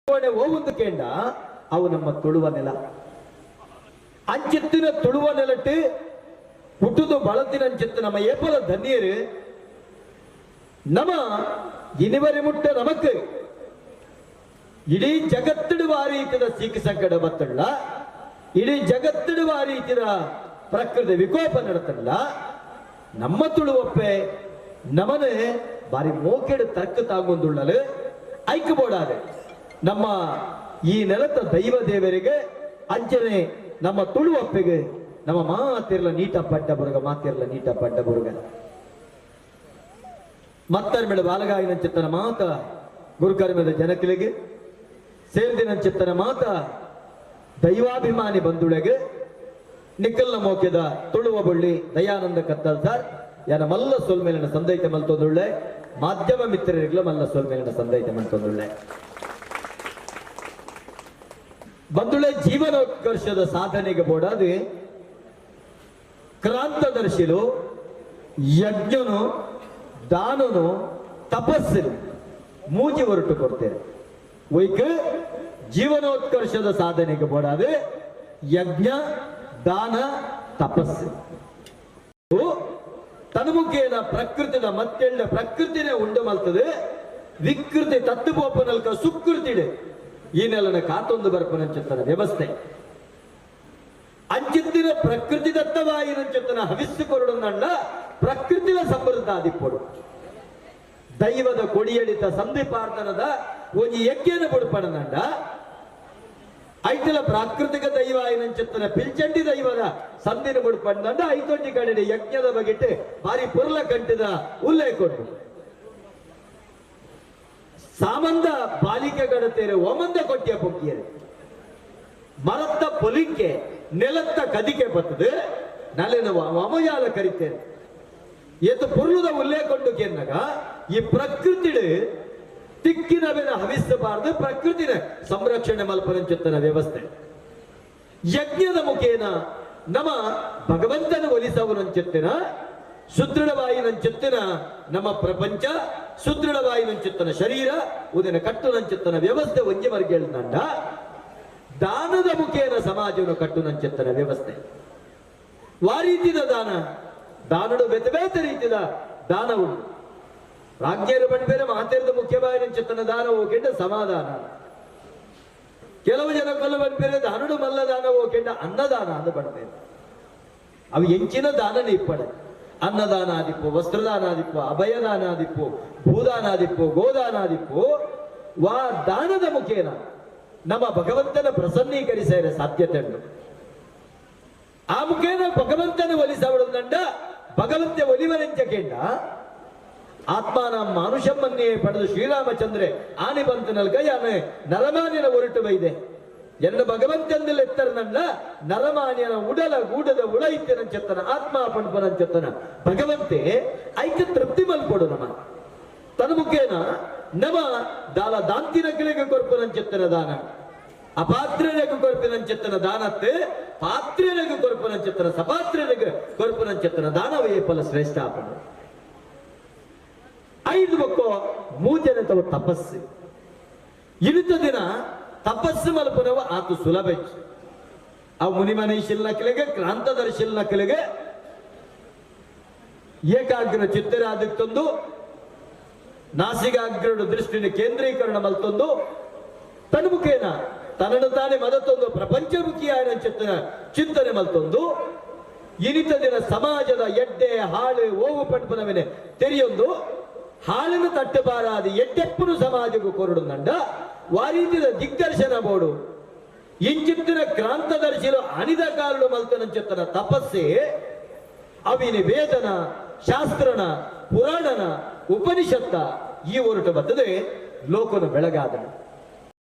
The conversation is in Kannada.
ಹೋಗುದು ಕೇಂಡ ಅವು ನಮ್ಮ ತುಳುವ ನೆಲ ಅಂಚಿತ್ತಿನ ತುಳುವ ನೆಲಟ್ಟು ಹುಟ್ಟುದು ಬಳತಿನ ಅಂಚಿತ್ತು ನಮ್ಮ ಏಪಲ ಧನ್ಯರು ನಮ್ಮ ಇನಿವರೆ ಮುಟ್ಟ ನಮಕ್ ಇಡೀ ಜಗತ್ತಿಡುವ ರೀತಿಯ ಸಿಖ್ ಸಂಕಟ ಬತ್ತಲ್ಲ ಇಡೀ ಜಗತ್ತಿಡುವ ರೀತಿಯ ಪ್ರಕೃತಿ ವಿಕೋಪ ನಡತಲ್ಲ ನಮ್ಮ ತುಳುವಪ್ಪೆ ನಮನೆ ಬಾರಿ ಮೋಕೆಡು ತರ್ಕ ತಾಗೊಂದುಳ್ಳಲು ಐಕ್ಯಬೋಡಾದೆ ನಮ್ಮ ಈ ನೆಲದ ದೈವ ದೇವರಿಗೆ ಅಂಚನೆ ನಮ್ಮ ತುಳುವಪ್ಪೆಗೆ ನಮ್ಮ ಮಾತಿರ್ಲ ನೀಟ ಪಡ್ಡ ಬುರುಗ ಮಾತಿರ್ಲ ನೀಟ ಪಡ್ಡ ಬುರುಗ ಮತ್ತರ್ ಮೇಲೆ ಬಾಲಗಾಯಿನ ಚಿತ್ತನ ಮಾತ ಗುರುಕರ್ಮದ ಜನಕಲಿಗೆ ಸೇರಿದಿನ ಚಿತ್ತನ ಮಾತ ದೈವಾಭಿಮಾನಿ ಬಂಧುಳೆಗೆ ನಿಕ್ಕಲ್ನ ಮೋಕೆದ ತುಳುವ ಬಳ್ಳಿ ದಯಾನಂದ ಕತ್ತಲ್ ಸರ್ ಯಾರ ಮಲ್ಲ ಸೋಲ್ಮೇಲಿನ ಸಂದೈತೆ ಮಲ್ತೊಂದುಳ್ಳೆ ಮಾಧ್ಯಮ ಮಿತ್ರರಿಗ್ಲ ಮಲ್ಲ ಸೋಲ್ಮೇಲಿನ ಸಂದೈತೆ ಮಲ್ತೊಂದುಳ್ಳೆ ಬಂಧುಳೆ ಜೀವನೋತ್ಕರ್ಷದ ಸಾಧನೆಗೆ ಬೋಡಾದು ಕ್ರಾಂತದರ್ಶಿಲು ಯಜ್ಞನು ದಾನನು ತಪಸ್ಸು ಮೂಜಿ ಹೊರಟು ಕೊಡ್ತೇನೆ ಒಯ್ಕ ಜೀವನೋತ್ಕರ್ಷದ ಸಾಧನೆಗೆ ಬೋಡಾದು ಯಜ್ಞ ದಾನ ತಪಸ್ಸು ತನ್ಮುಖೇನ ಪ್ರಕೃತಿದ ಮತ್ತೆಳ್ಳ ಪ್ರಕೃತಿನೇ ಉಂಡು ಮಲ್ತದೆ ವಿಕೃತಿ ತತ್ತುಪೋಪನಲ್ಕ ಸುಕೃತಿಡೆ ಈ ನೆಲನ ಕಾತೊಂದು ಬರ್ಪನಂಚುತ್ತನ ವ್ಯವಸ್ಥೆ ಅಂಚಿತ್ತಿನ ಪ್ರಕೃತಿ ದತ್ತವಾಯಿನಂಚುತ್ತನ ಹವಿಸ್ಸು ಕೊರಡುಂದಂಡ ಪ್ರಕೃತಿಯ ಸಮೃದ್ಧ ಆದಿಪ್ಪೊಡು ದೈವದ ಕೊಡಿಯಡಿತ ಸಂಧಿಪಾರ್ಧನದ ಒಂಜಿ ಯಜ್ಞನ ಬುಡ್ಪಣನಂಡ ಐತಲ ಪ್ರಾಕೃತಿಕ ದೈವ ಆಯಿನಂಚುತ್ತನ ಪಿಲ್ಚಂಡಿ ದೈವದ ಸಂಧಿನ ಬುಡ್ಪಣದಂಡ ಐತೊಂಡಿ ಕಡೆ ಯಜ್ಞದ ಬಗೆಟ್ ಬಾರಿ ಪುರ್ಲ ಕಂಟಿದ ಉಲ್ಲೇಖ ಕೊಟ್ಟು ಸಾಮಂದ ಬಾಲಿಕೆ ಗಡತೇರೆ ಒಮಂದ ಕೊಟ್ಟಿಯ ಪೊಕ್ಕಿಯರೆ ಮರತ್ತ ಪೊಲಿಕೆ ನೆಲತ್ತ ಕದಿಕೆ ಬರ್ತದೆ ನಲೆನ ಅಮಯಾಲ ಕರಿತೇನೆ ಎತ್ತು ಪುರ್ಲದ ಉಲ್ಲೇಖ ಕೊಂಡು ಕೆನ್ನಗ ಈ ಪ್ರಕೃತಿ ತಿಕ್ಕಿನ ಬೆನ ಹವಿಸಬಾರದು ಪ್ರಕೃತಿನ ಸಂರಕ್ಷಣೆ ಮಲ್ಪನಂಚುತ್ತನ ವ್ಯವಸ್ಥೆ ಯಜ್ಞದ ಮುಖೇನ ನಮ್ಮ ಭಗವಂತನ ಒಲಿಸವನಂಚುತ್ತಿನ ಸುದೃಢವಾಯಿನಂಚುತ್ತಿನ ನಮ್ಮ ಪ್ರಪಂಚ ಸುದೃಢವಾಯಿನಂಚುತ್ತನ ಶರೀರ ಉದಿನ ಕಟ್ಟುನಂಚುತ್ತನ ವ್ಯವಸ್ಥೆ ಒಂಜಿ ವರ್ಗೇಳ್ನಂಡ ದಾನದ ಮುಖೇನ ಸಮಾಜವನ್ನು ಕಟ್ಟುನಂಚುತ್ತನ ವ್ಯವಸ್ಥೆ ವಾ ರೀತಿಯ ದಾನ ದಾನಡು ಬೇತೆ ಬೇತೆ ರೀತಿಯ ದಾನ ಉಂಟು ರಾಜ್ಯರು ಬಂಡ್ಬೇರೆ ಮಾತೇರದ ಮುಖ್ಯವಾಯಿನಂಚುತ್ತನ ದಾನ ಹೋಗಿಂಡ ಸಮಾಧಾನ ಕೆಲವು ಜನ ಕೊಲ್ಲ ಬಂಡ್ಬೇರೆ ದಾನಡು ಮಲ್ಲ ದಾನ ಹೋಗಿಂಡ ಅನ್ನದಾನ ಅಂತ ಬಂಡ್ಬೇರೆ ಅವು ಎಂಚಿನ ದಾನ ಇಪ್ಪಡೆ ಅನ್ನದಾನ ಆದಿಪ್ಪು ವಸ್ತ್ರದಾನ ಆದಿಪ್ಪು ಅಭಯದಾನ ಆದಿಪ್ಪು ಭೂದಾನ ಆದಿಪ್ಪು ಗೋದಾನ ಆದಿಪ್ಪು ವಾ ದಾನದ ಮುಖೇನ ನಮ್ಮ ಭಗವಂತನ ಪ್ರಸನ್ನೀಕರಿಸಿದ ಸಾಧ್ಯತೆ ಉಂಟು ಆ ಮುಖೇನ ಭಗವಂತನ ಒಲಿಸವಳಂಡ ಭಗವಂತ ಒಲಿವರೆಂಚಕೇಂಡ ಆತ್ಮಾನ ಮಾನುಷಮ್ಮನ್ನೇ ಪಡೆದು ಶ್ರೀರಾಮಚಂದ್ರೆ ಆನೆ ಬಂತನಲ್ಗ ಯಾನೆ ನರಮಾನ್ಯನ ಹೊರಟು ಬೈದೆ ಎರಡು ಭಗವಂತಂದಿಲ್ ಎತ್ತರನಲ್ಲ ನರಮಾನ್ಯನ ಉಡಲ ಗೂಡದ ಉಳ ಇತ್ತನಂಚತ್ತನ ಆತ್ಮ ಪಂಪನಂಚತ್ತನ ಭಗವಂತೆ ಐಕ ತೃಪ್ತಿ ಮಲ್ಕೊಡು ನಮ್ಮ ತನ್ಮುಖೇನ ನಮ ದಾಲ ದಾಂತಿನ ಗಿಳಿಗೆ ಕೊರ್ಪನಂಚತ್ತನ ದಾನ ಅಪಾತ್ರನಿಗೆ ಕೊರ್ಪಿನಂಚತ್ತನ ದಾನತ್ತೆ ಪಾತ್ರನಿಗೆ ಕೊರ್ಪನಂಚತ್ತನ ಸಪಾತ್ರನಿಗೆ ಕೊರ್ಪನಂಚತ್ತನ ದಾನವೇ ಫಲ ಶ್ರೇಷ್ಠ ಆಪಣ ಐದು ಬಕ್ಕೋ ಮೂಜನೆ ತವ ತಪಸ್ಸು ಇಳಿತ ದಿನ ತಪಸ್ಸು ಮಲ್ಪನವ ಆತು ಸುಲಭ ಆ ಮುನಿಮನೆ ಶಿಲ್ನಕಲಿಗೆ ಕ್ರಾಂತದರ್ಶಿಲ್ನಕಲಿಗೆ ಏಕಾಗ್ರ ಚಿತ್ತರಾದಿತ್ತೊಂದು ನಾಸಿಕಾಗ್ರಡು ದೃಷ್ಟಿನ ಕೇಂದ್ರೀಕರಣ ಮಲ್ತೊಂದು ತನ್ಮುಖೇನ ತನ್ನನ್ನು ತಾನೇ ಮದತ್ತೊಂದು ಪ್ರಪಂಚಮುಖಿಯಾದ ಚಿಂತನೆ ಮಲ್ತೊಂದು ಇನಿತ ದಿನ ಸಮಾಜದ ಎಡ್ಡೆ ಹಾಳು ಓವು ಪಂಪನವೆನೆ ತೆರೆಯೊಂದು ಹಾಳನ್ನು ತಟ್ಟಬಾರಾದ ಎಡ್ಡೆಪ್ಪನು ಸಮಾಜಕ್ಕೂ ಕೊರಡುಂದಂಡ ವಾರೀತಿದ ದಿಗ್ದರ್ಶನ ಬೋಡು ಇಂಚಿತ್ತಿನ ಕ್ರಾಂತದರ್ಶಿಲು ಅನಿದ ಕಾರಣ ಮಲ್ತನಂಚತ್ತನ ತಪಸ್ಸೆ ಅವಿನ ವೇದನ ಶಾಸ್ತ್ರನ ಪುರಾಣನ ಉಪನಿಷತ್ತ ಈ ಹೊರಟು ಬರ್ತದೆ ಲೋಕನ ಬೆಳಗಾದನು